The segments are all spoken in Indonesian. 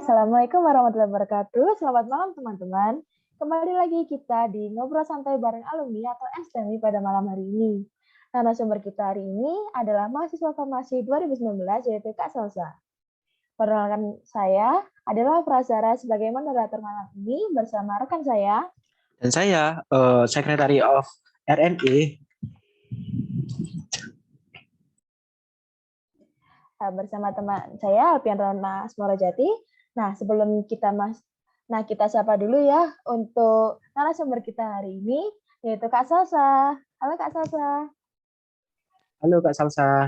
Assalamualaikum warahmatullahi wabarakatuh. Selamat malam teman-teman. Kembali lagi kita di Ngobrol Santai bareng Alumni atau STMI pada malam hari ini. Narasumber kita hari ini adalah mahasiswa farmasi 2019 yaitu Kak Salsa. Perkenalkan saya adalah Prazara sebagai moderator malam ini bersama rekan saya. Dan saya, Secretary of RNE. Bersama teman saya Alpian Rona Asmorajati. Nah, sebelum kita sapa dulu ya untuk narasumber kita hari ini yaitu Kak Salsa. Halo Kak Salsa. Halo Kak Salsa.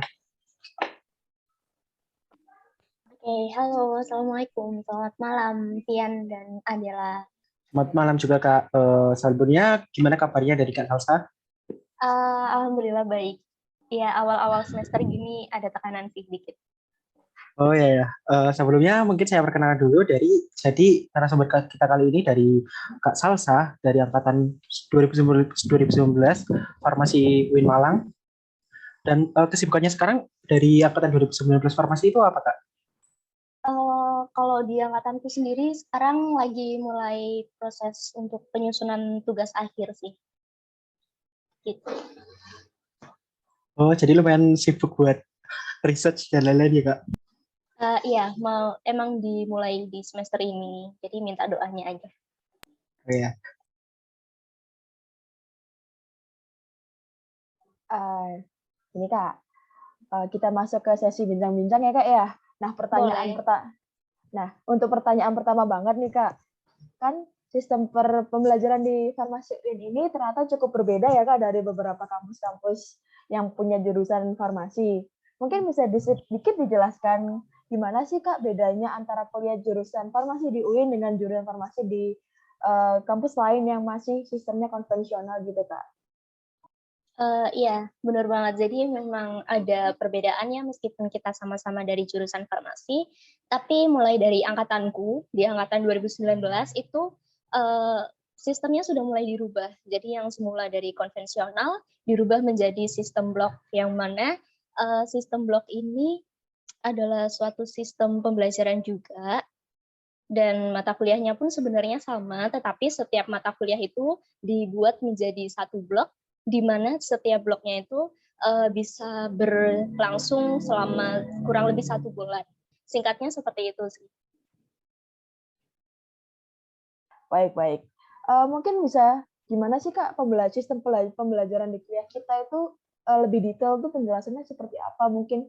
Oke, halo, assalamualaikum, selamat malam Pian dan Adela. Selamat malam juga Kak. Sebelumnya gimana kabarnya dari Kak Salsa? Alhamdulillah baik. Ya, awal-awal semester gini ada tekanan sedikit. Oh ya, sebelumnya mungkin saya perkenalkan dulu jadi narasumber kita kali ini dari Kak Salsa dari angkatan 2019 Farmasi UIN Malang. Dan kesibukannya sekarang dari angkatan 2019 Farmasi itu apa Kak? Kalau di angkatanku sendiri sekarang lagi mulai proses untuk penyusunan tugas akhir sih. Gitu. Oh, jadi lumayan sibuk buat research dan lain-lain ya Kak? Iya, emang dimulai di semester ini, jadi minta doanya aja. Oh ya. Ini Kak, kita masuk ke sesi bincang-bincang ya Kak ya. Nah, untuk pertanyaan pertama banget nih Kak, kan sistem pembelajaran di farmasi ini ternyata cukup berbeda ya Kak dari beberapa kampus-kampus yang punya jurusan farmasi. Mungkin bisa sedikit dijelaskan gimana sih Kak bedanya antara kuliah jurusan farmasi di UIN dengan jurusan farmasi di kampus lain yang masih sistemnya konvensional gitu Kak? Iya, benar banget. Jadi memang ada perbedaannya meskipun kita sama-sama dari jurusan farmasi, tapi mulai dari angkatanku, di angkatan 2019 itu sistemnya sudah mulai dirubah. Jadi yang semula dari konvensional dirubah menjadi sistem blok, yang mana sistem blok ini adalah suatu sistem pembelajaran juga, dan mata kuliahnya pun sebenarnya sama, tetapi setiap mata kuliah itu dibuat menjadi satu blok, di mana setiap bloknya itu bisa berlangsung selama kurang lebih 1 bulan. Singkatnya seperti itu sih. Baik. Mungkin bisa gimana sih Kak sistem pembelajaran di kuliah kita itu lebih detail tuh penjelasannya seperti apa? Mungkin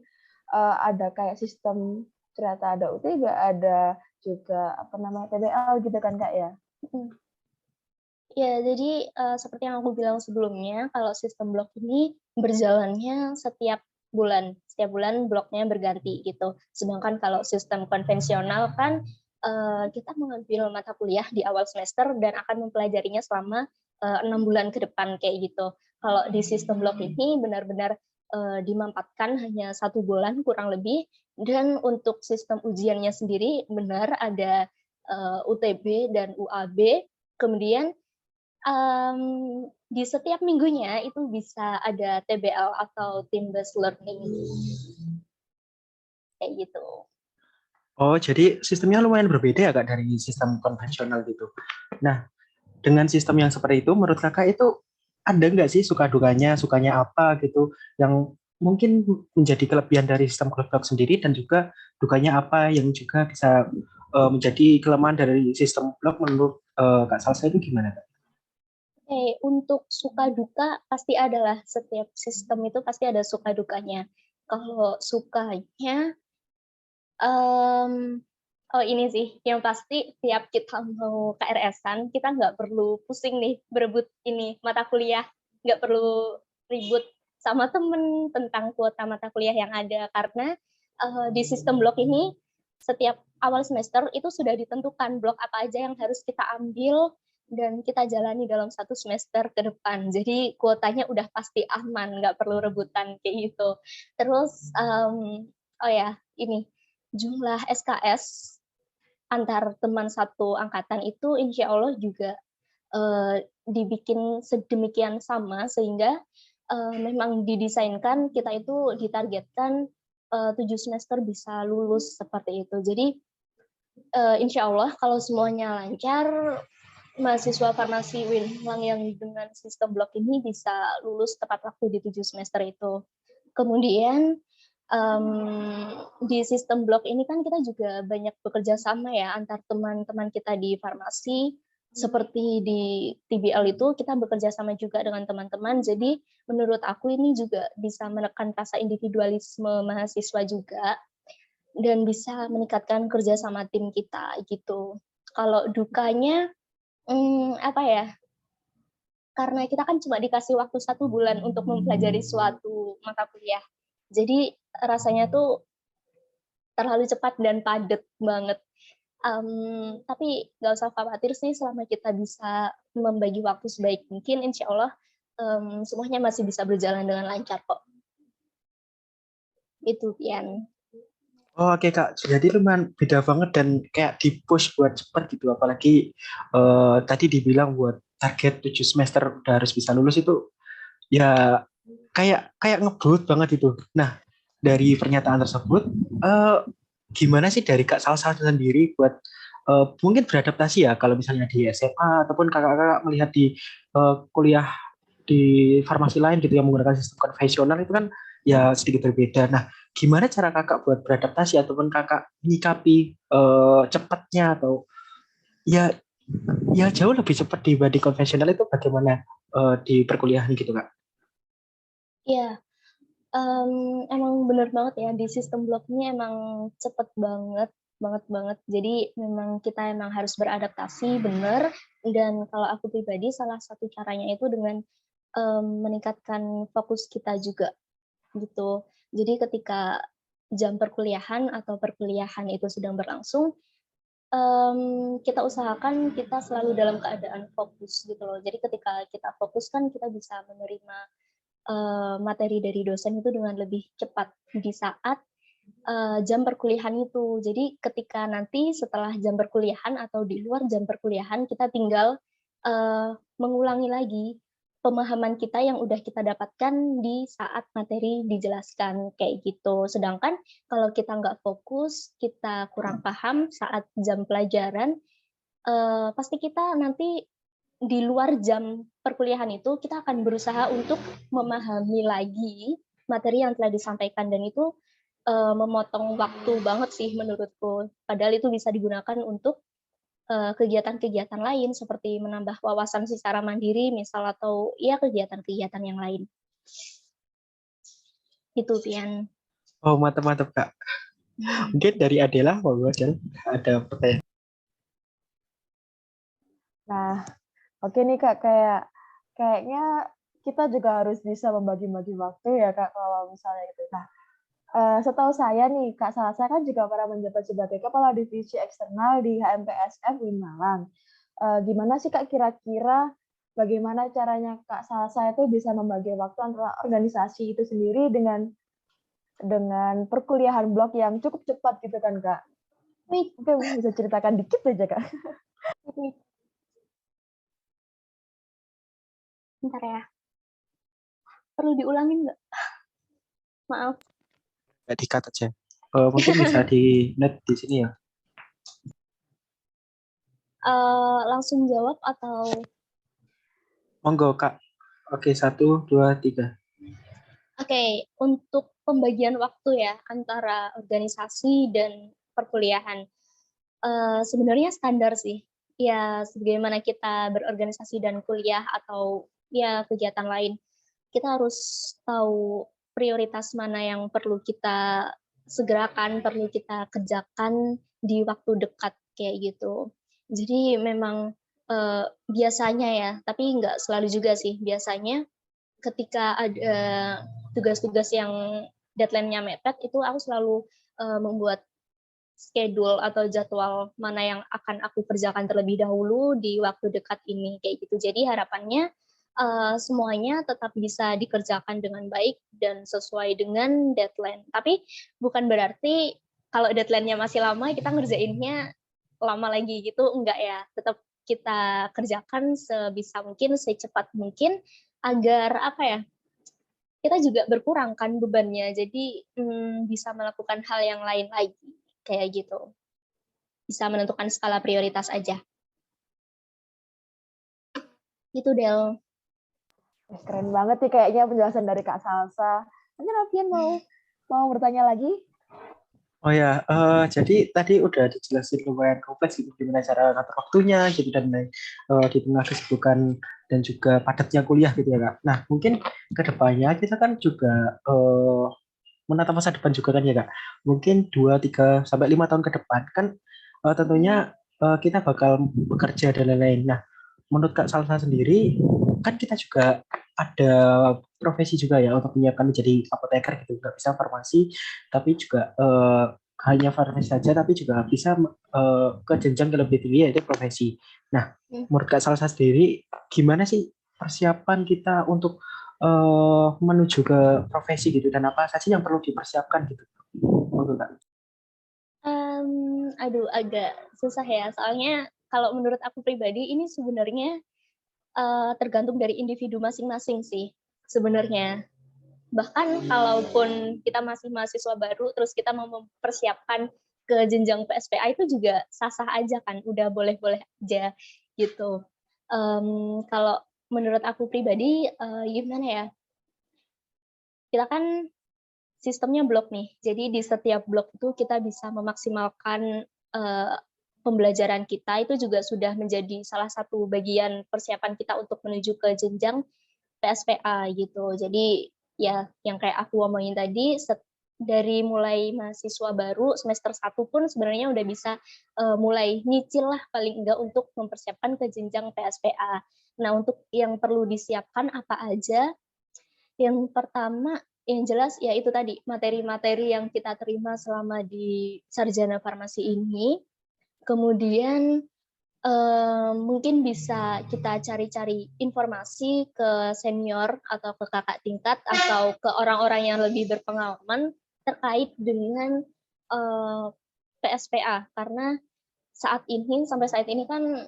ada kayak sistem ternyata ada UTB, ada juga TBL gitu kan Kak ya? Ya, jadi seperti yang aku bilang sebelumnya, kalau sistem blok ini berjalannya setiap bulan bloknya berganti gitu. Sedangkan kalau sistem konvensional kan kita mengambil mata kuliah di awal semester dan akan mempelajarinya selama 6 bulan ke depan kayak gitu. Kalau di sistem blok ini benar-benar dimampatkan hanya 1 bulan kurang lebih, dan untuk sistem ujiannya sendiri benar ada UTB dan UAB, kemudian di setiap minggunya itu bisa ada TBL atau team based learning kayak gitu. Oh, jadi sistemnya lumayan berbeda ya Kak dari sistem konvensional gitu. Nah, dengan sistem yang seperti itu, menurut Kakak itu ada nggak sih suka-dukanya, sukanya apa gitu, yang mungkin menjadi kelebihan dari sistem blok sendiri dan juga dukanya apa yang juga bisa menjadi kelemahan dari sistem blok menurut Kak Salsa itu gimana Kak? Untuk suka duka pasti adalah, setiap sistem itu pasti ada suka dukanya. Kalau sukanya, ini sih, yang pasti tiap kita mau KRS-an, kita nggak perlu pusing nih berebut ini mata kuliah, nggak perlu ribut sama temen tentang kuota mata kuliah yang ada, karena di sistem blok ini setiap awal semester itu sudah ditentukan blok apa aja yang harus kita ambil dan kita jalani dalam 1 semester ke depan. Jadi kuotanya udah pasti aman, nggak perlu rebutan kayak gitu. Terus, ini jumlah SKS antar teman satu angkatan itu insya Allah juga dibikin sedemikian sama sehingga memang didesainkan kita itu ditargetkan 7 semester bisa lulus seperti itu. Jadi insya Allah kalau semuanya lancar, mahasiswa farmasi Winlang yang dengan sistem blok ini bisa lulus tepat waktu di 7 semester itu. Kemudian di sistem blok ini kan kita juga banyak bekerja sama ya antar teman-teman kita di farmasi. Seperti di TBL itu kita bekerja sama juga dengan teman-teman. Jadi menurut aku ini juga bisa menekan rasa individualisme mahasiswa juga dan bisa meningkatkan kerja sama tim kita gitu. Kalau dukanya apa ya? Karena kita kan cuma dikasih waktu 1 bulan untuk mempelajari suatu mata kuliah. Jadi rasanya tuh terlalu cepat dan padat banget. Tapi nggak usah khawatir sih selama kita bisa membagi waktu sebaik mungkin, insya Allah semuanya masih bisa berjalan dengan lancar kok. Itu, Pian. Oh, oke Kak, jadi lumayan beda banget dan kayak di-push buat cepet gitu. Apalagi tadi dibilang buat target 7 semester udah harus bisa lulus itu ya kayak ngebut banget itu. Nah, dari pernyataan tersebut, gimana sih dari Kak Salsa sendiri buat mungkin beradaptasi ya kalau misalnya di SMA ataupun kakak-kakak melihat di kuliah di farmasi lain gitu yang menggunakan sistem konvensional itu kan ya sedikit berbeda. Nah, gimana cara kakak buat beradaptasi ataupun kakak menyikapi cepatnya atau ya ya jauh lebih cepat dibanding konvensional itu bagaimana di perkuliahan gitu Kak? Iya, emang bener banget ya, di sistem blok ini emang cepet banget, banget. Jadi memang kita emang harus beradaptasi, bener. Dan kalau aku pribadi, salah satu caranya itu dengan meningkatkan fokus kita juga, gitu. Jadi ketika jam perkuliahan atau perkuliahan itu sedang berlangsung, kita usahakan kita selalu dalam keadaan fokus gitu loh. Jadi ketika kita fokus kan kita bisa menerima materi dari dosen itu dengan lebih cepat di saat jam perkuliahan itu. Jadi ketika nanti setelah jam perkuliahan atau di luar jam perkuliahan kita tinggal mengulangi lagi pemahaman kita yang udah kita dapatkan di saat materi dijelaskan kayak gitu. Sedangkan kalau kita nggak fokus, kita kurang paham saat jam pelajaran, pasti kita nanti di luar jam perkuliahan itu kita akan berusaha untuk memahami lagi materi yang telah disampaikan dan itu memotong waktu banget sih menurutku. Padahal itu bisa digunakan untuk kegiatan-kegiatan lain seperti menambah wawasan secara mandiri misal atau ya kegiatan-kegiatan yang lain. Itu Pian. Oh, mantap-mantap Kak. Mungkin dari Adela mau ada pertanyaan. Nah, oke nih Kak, kayaknya kita juga harus bisa membagi-bagi waktu ya Kak, kalau misalnya gitu. Nah, setahu saya nih, Kak Salsa kan juga pernah menjabat sebagai Kepala Divisi Eksternal di HMPSF Win Malang. Gimana sih Kak kira-kira bagaimana caranya Kak Salsa itu bisa membagi waktu antara organisasi itu sendiri dengan perkuliahan blok yang cukup cepat gitu kan Kak? Mungkin bisa ceritakan dikit aja Kak. Bentar ya. Perlu diulangin nggak? Maaf. Nggak dikat aja. Mungkin bisa di note di sini ya. Langsung jawab atau Monggo Kak. Oke, 1, 2, 3. Oke, untuk pembagian waktu ya antara organisasi dan perkuliahan. Sebenarnya standar sih. Ya, sebagaimana kita berorganisasi dan kuliah atau ya kegiatan lain, kita harus tahu prioritas mana yang perlu kita segerakan, perlu kita kerjakan di waktu dekat kayak gitu. Jadi memang biasanya ya, tapi nggak selalu juga sih. Biasanya ketika ada tugas-tugas yang deadline-nya mepet, itu aku selalu membuat schedule atau jadwal mana yang akan aku kerjakan terlebih dahulu di waktu dekat ini kayak gitu. Jadi harapannya semuanya tetap bisa dikerjakan dengan baik dan sesuai dengan deadline. Tapi bukan berarti kalau deadline-nya masih lama kita ngerjainnya lama lagi gitu, enggak ya. Tetap kita kerjakan sebisa mungkin, secepat mungkin agar apa ya? Kita juga berkurang kan bebannya. Jadi bisa melakukan hal yang lain lagi kayak gitu. bisa menentukan skala prioritas aja. Itu Del. Keren banget nih kayaknya penjelasan dari Kak Salsa. Mungkin Alfian mau bertanya lagi? Oh ya, jadi tadi udah dijelasin lumayan kompleks gitu gimana cara ngatur waktunya gitu dan di tengah kesibukan dan juga padatnya kuliah gitu ya Kak. Nah mungkin ke depannya kita kan juga menata masa depan juga kan ya Kak. Mungkin 2, 3, sampai 5 tahun ke depan kan tentunya kita bakal bekerja dan lain-lain. Nah menurut Kak Salsa sendiri kan kita juga ada profesi juga ya untuk menyiapkan menjadi apoteker gitu, nggak bisa farmasi tapi juga hanya farmasi saja tapi juga bisa ke jenjang yang lebih tinggi yaitu profesi. Nah menurut Kak Salsa sendiri gimana sih persiapan kita untuk menuju ke profesi gitu dan apa saja yang perlu dipersiapkan gitu untuk Kak? Aduh agak susah ya, soalnya kalau menurut aku pribadi ini sebenarnya tergantung dari individu masing-masing sih sebenarnya. Bahkan kalaupun kita masih mahasiswa baru, terus kita mau mempersiapkan ke jenjang PSPA itu juga sah-sah aja kan, udah boleh-boleh aja gitu. Kalau menurut aku pribadi, gimana ya? Kita kan sistemnya blok nih, jadi di setiap blok itu kita bisa memaksimalkan pembelajaran kita, itu juga sudah menjadi salah satu bagian persiapan kita untuk menuju ke jenjang PSPA gitu. Jadi ya yang kayak aku omongin tadi, dari mulai mahasiswa baru semester 1 pun sebenarnya udah bisa mulai nyicil lah paling enggak untuk mempersiapkan ke jenjang PSPA. Nah untuk yang perlu disiapkan apa aja? Yang pertama yang jelas ya itu tadi materi-materi yang kita terima selama di sarjana farmasi ini. Kemudian mungkin bisa kita cari-cari informasi ke senior atau ke kakak tingkat atau ke orang-orang yang lebih berpengalaman terkait dengan PSPA, karena sampai saat ini kan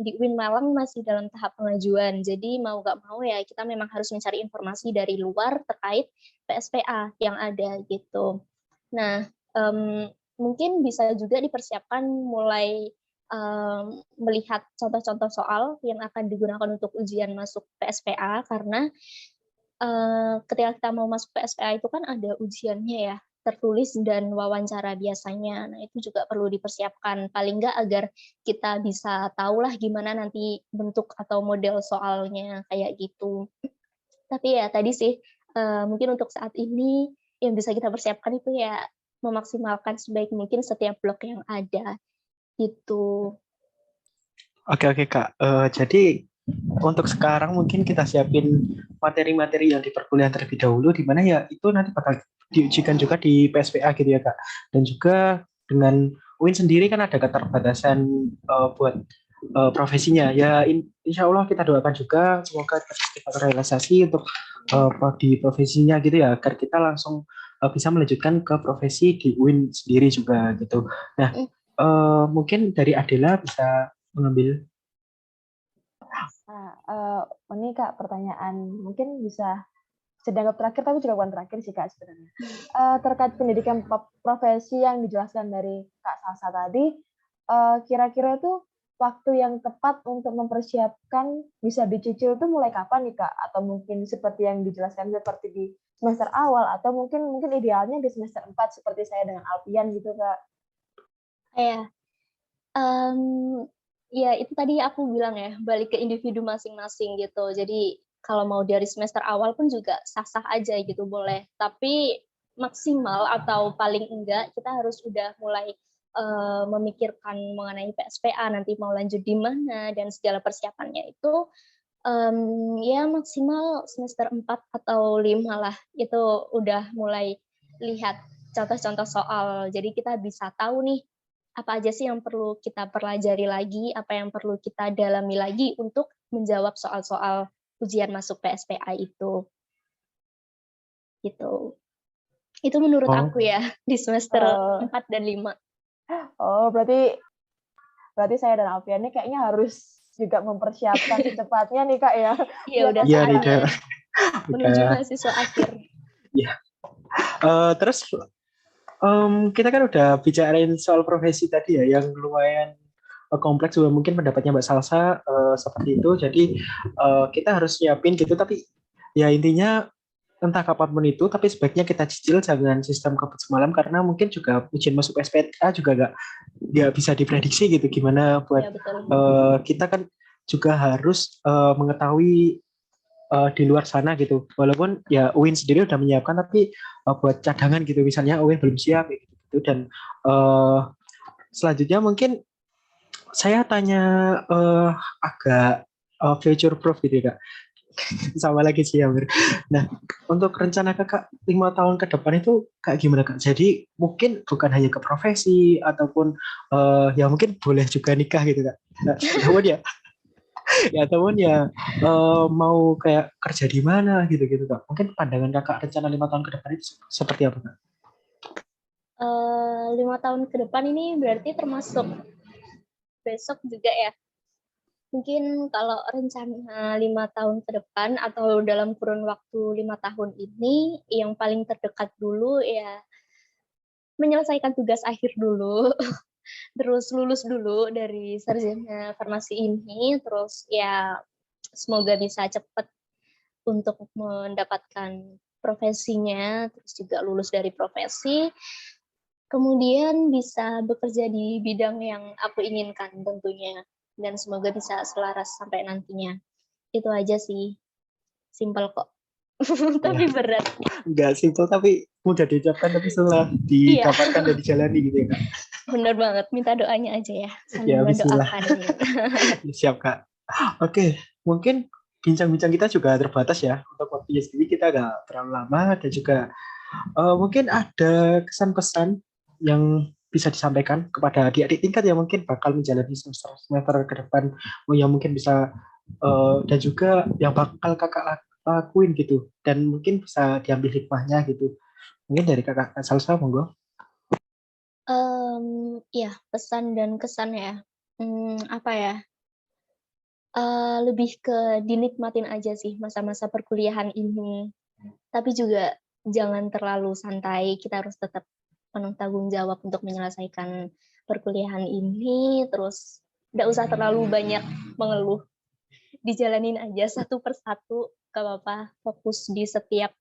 di UIN Malang masih dalam tahap pengajuan, jadi mau nggak mau ya kita memang harus mencari informasi dari luar terkait PSPA yang ada gitu. Nah mungkin bisa juga dipersiapkan mulai melihat contoh-contoh soal yang akan digunakan untuk ujian masuk PSPA, karena ketika kita mau masuk PSPA itu kan ada ujiannya ya, tertulis dan wawancara biasanya. Nah itu juga perlu dipersiapkan, paling nggak agar kita bisa tahulah gimana nanti bentuk atau model soalnya kayak gitu. Tapi ya tadi sih mungkin untuk saat ini yang bisa kita persiapkan itu ya memaksimalkan sebaik mungkin setiap blok yang ada gitu. Oke Kak, jadi untuk sekarang mungkin kita siapin materi-materi yang di perkuliahan terlebih dahulu, di mana ya itu nanti bakal diujikan juga di PSPA gitu ya Kak. Dan juga dengan UIN sendiri kan ada keterbatasan buat profesinya. Ya insya Allah kita doakan juga semoga cepat realisasi untuk di profesinya gitu ya, agar kita langsung bisa melanjutkan ke profesi di UIN sendiri juga gitu. Nah mungkin dari Adela bisa mengambil. Nah, ini Kak pertanyaan mungkin bisa dianggap terakhir tapi juga bukan terakhir sih Kak sebenarnya. Terkait pendidikan profesi yang dijelaskan dari Kak Salsa tadi, kira-kira tuh waktu yang tepat untuk mempersiapkan bisa dicicil tuh mulai kapan nih Kak? Atau mungkin seperti yang dijelaskan seperti di semester awal atau mungkin idealnya di semester 4 seperti saya dengan Alfian gitu Kak? Ya, ya itu tadi aku bilang ya, balik ke individu masing-masing gitu. Jadi kalau mau dari semester awal pun juga sah-sah aja gitu boleh. Tapi maksimal atau paling enggak kita harus udah mulai memikirkan mengenai PSPA nanti mau lanjut di mana dan segala persiapannya itu ya maksimal semester 4 atau 5 lah. Itu udah mulai lihat contoh-contoh soal. Jadi kita bisa tahu nih apa aja sih yang perlu kita pelajari lagi, apa yang perlu kita dalami lagi untuk menjawab soal-soal ujian masuk PSPA itu. Gitu. Itu menurut aku ya di semester 4 dan 5. Oh, berarti saya dan Alfian ini kayaknya harus juga mempersiapkan secepatnya nih Kak ya. Iya udah saatnya menuju mahasiswa akhir. Ya. Terus Kita kan udah bicarain soal profesi tadi ya, yang lumayan kompleks juga mungkin pendapatnya Mbak Salsa seperti itu. Jadi kita harus nyiapin gitu, tapi ya intinya entah kapanpun itu, tapi sebaiknya kita cicil jangan sistem kebut semalam karena mungkin juga ujian masuk SPTA juga nggak bisa diprediksi gitu gimana buat Ya betul. kita kan juga harus mengetahui di luar sana gitu. Walaupun ya UIN sendiri udah menyiapkan tapi buat cadangan gitu misalnya UIN belum siap gitu dan uh, selanjutnya mungkin saya tanya agak future proof gitu ya Kak. Sama lagi sih Amir. Nah, untuk rencana kakak 5 tahun ke depan itu kayak gimana kak? Jadi mungkin bukan hanya ke profesi ataupun ya mungkin boleh juga nikah gitu kak. Nah, namun ya, ya ataupun ya mau kayak kerja di mana gitu kak. Mungkin pandangan kakak rencana 5 tahun ke depan itu seperti apa kak? 5 tahun ke depan ini berarti termasuk besok juga ya. Mungkin kalau rencana 5 tahun ke depan atau dalam kurun waktu 5 tahun ini, yang paling terdekat dulu ya menyelesaikan tugas akhir dulu, terus lulus dulu dari sarjana farmasi ini, terus ya semoga bisa cepat untuk mendapatkan profesinya, terus juga lulus dari profesi, kemudian bisa bekerja di bidang yang aku inginkan tentunya, dan semoga bisa selaras sampai nantinya. Itu aja sih, simpel kok. Tapi Ya, berat. nggak simpel tapi mudah diucapkan tapi setelah Iya, didapatkan dan dijalani gitu ya kak. bener banget. Minta doanya aja ya, Ya sambil bismillah. mendoakan. Siap kak. Oke, mungkin bincang-bincang kita juga terbatas ya. Untuk waktunya sendiri kita nggak terlalu lama dan juga mungkin ada kesan pesan yang bisa disampaikan kepada adik-adik tingkat yang mungkin bakal menjalani semester ke depan, yang mungkin bisa dan juga yang bakal kakak lakuin gitu dan mungkin bisa diambil hikmahnya gitu. Mungkin dari kakak Salsa monggo. Ya, pesan dan kesan ya. Apa ya? Lebih ke dinikmatin aja sih masa-masa perkuliahan ini. Tapi juga jangan terlalu santai, kita harus tetap penuh tanggung jawab untuk menyelesaikan perkuliahan ini, terus nggak usah terlalu banyak mengeluh, dijalanin aja satu persatu, gak apa-apa, fokus di setiap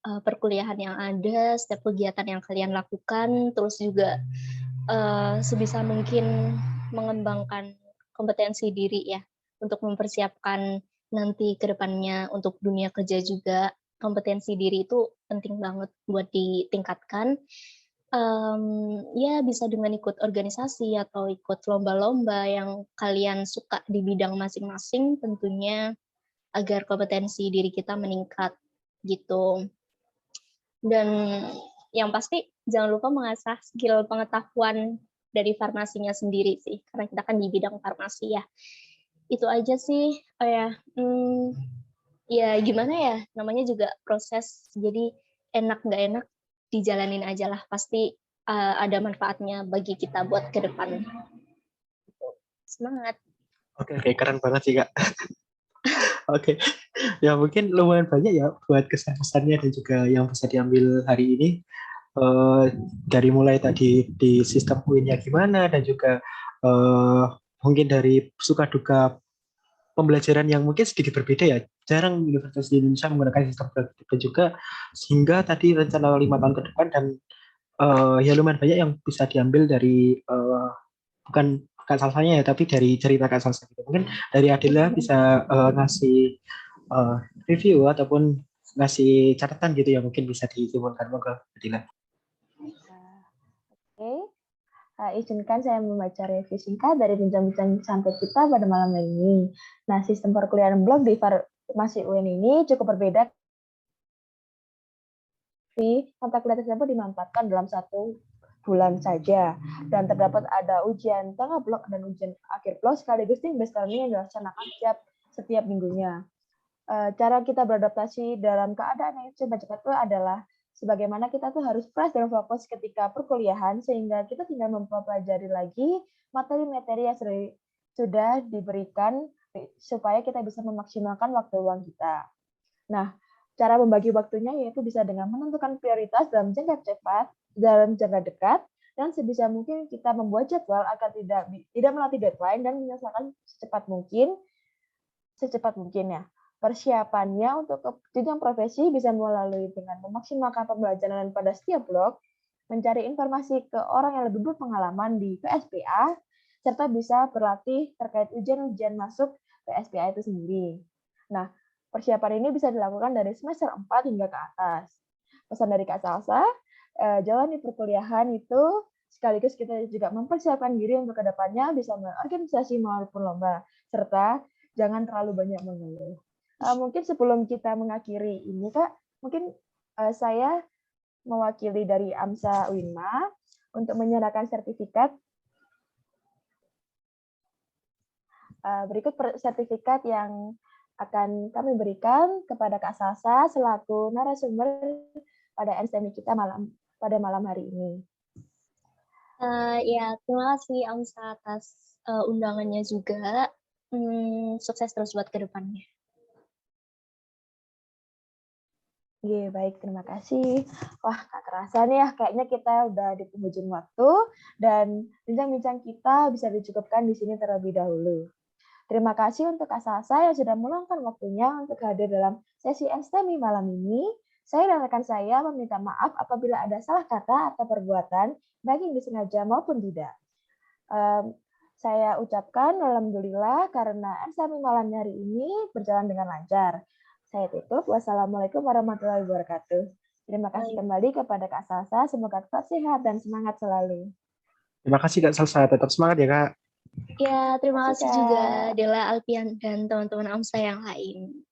perkuliahan yang ada, setiap kegiatan yang kalian lakukan, terus juga sebisa mungkin mengembangkan kompetensi diri ya, untuk mempersiapkan nanti ke depannya untuk dunia kerja juga. Kompetensi diri itu penting banget buat ditingkatkan. Ya bisa dengan ikut organisasi atau ikut lomba-lomba yang kalian suka di bidang masing-masing tentunya, agar kompetensi diri kita meningkat gitu. Dan yang pasti jangan lupa mengasah skill pengetahuan dari farmasinya sendiri sih, karena kita kan di bidang farmasi ya. Itu aja sih, ya gimana ya, namanya juga proses, jadi enak nggak enak dijalanin aja lah, pasti ada manfaatnya bagi kita buat ke depan. Semangat. Oke, keren banget sih kak. Oke, ya mungkin lumayan banyak ya buat kesan-kesannya dan juga yang bisa diambil hari ini. eh, dari mulai tadi di sistem UIN-nya gimana dan juga eh, mungkin dari suka duka pembelajaran yang mungkin sedikit berbeda ya. Jarang universitas di Indonesia menggunakan sistem berbeda juga sehingga tadi rencana 5 tahun ke depan dan ya lumayan banyak yang bisa diambil dari bukan Kak Salsanya ya tapi dari cerita Kak Salsa gitu. Mungkin dari Adila bisa ngasih eh, review ataupun ngasih catatan gitu ya mungkin bisa disimpulkan monggo Adila. Oke, izinkan saya membaca review singkat dari bincang-bincang santai kita pada malam ini. Nah, sistem perkuliahan blok di Farmasi UIN ini cukup berbeda. Mata kuliah tersebut dimanfaatkan dalam 1 bulan saja, dan terdapat ada ujian tengah blok dan ujian akhir blok sekaligus tim based learning yang dilaksanakan setiap minggunya. Cara kita beradaptasi dalam keadaan yang serba cepat itu adalah sebagaimana kita tuh harus fresh dan fokus ketika perkuliahan, sehingga kita tinggal mempelajari lagi materi-materi yang sudah diberikan supaya kita bisa memaksimalkan waktu luang kita. Nah, cara membagi waktunya yaitu bisa dengan menentukan prioritas dalam jangka cepat, dalam jangka dekat, dan sebisa mungkin kita membuat jadwal agar tidak melatih deadline dan menyelesaikan secepat mungkin ya. Persiapannya untuk ke jenjang profesi bisa melalui dengan memaksimalkan pembelajaran pada setiap blok, mencari informasi ke orang yang lebih berpengalaman di PSPA, serta bisa berlatih terkait ujian-ujian masuk PSPA itu sendiri. Nah, persiapan ini bisa dilakukan dari semester 4 hingga ke atas. Pesan dari Kak Salsa, jalani perkuliahan itu sekaligus kita juga mempersiapkan diri untuk kedepannya bisa berorganisasi maupun lomba, serta jangan terlalu banyak mengeluh. Mungkin sebelum kita mengakhiri ini, Kak, mungkin saya mewakili dari AMSA Winma untuk menyerahkan sertifikat. Berikut sertifikat yang akan kami berikan kepada Kak Salsa selaku narasumber pada NSTEMI kita pada malam hari ini. Ya, terima kasih AMSA atas undangannya juga. Sukses terus buat ke depannya. Oke, baik, terima kasih. Wah, Kak terasa nih ya, kayaknya kita udah di penghujung waktu dan bincang-bincang kita bisa dicukupkan di sini terlebih dahulu. Terima kasih untuk Kak Salsa yang sudah meluangkan waktunya untuk hadir dalam sesi NSTEMI malam ini. Saya dan rekan saya meminta maaf apabila ada salah kata atau perbuatan, baik yang disengaja maupun tidak. Saya ucapkan alhamdulillah karena NSTEMI malam hari ini berjalan dengan lancar. Saya tutup. Wassalamualaikum warahmatullahi wabarakatuh. Terima kasih kembali kepada Kak Salsa. Semoga tetap sehat dan semangat selalu. Terima kasih Kak Salsa, tetap semangat ya Kak. Ya, terima kasih Kak. juga Dela, Alpian, dan teman-teman AMSA yang lain.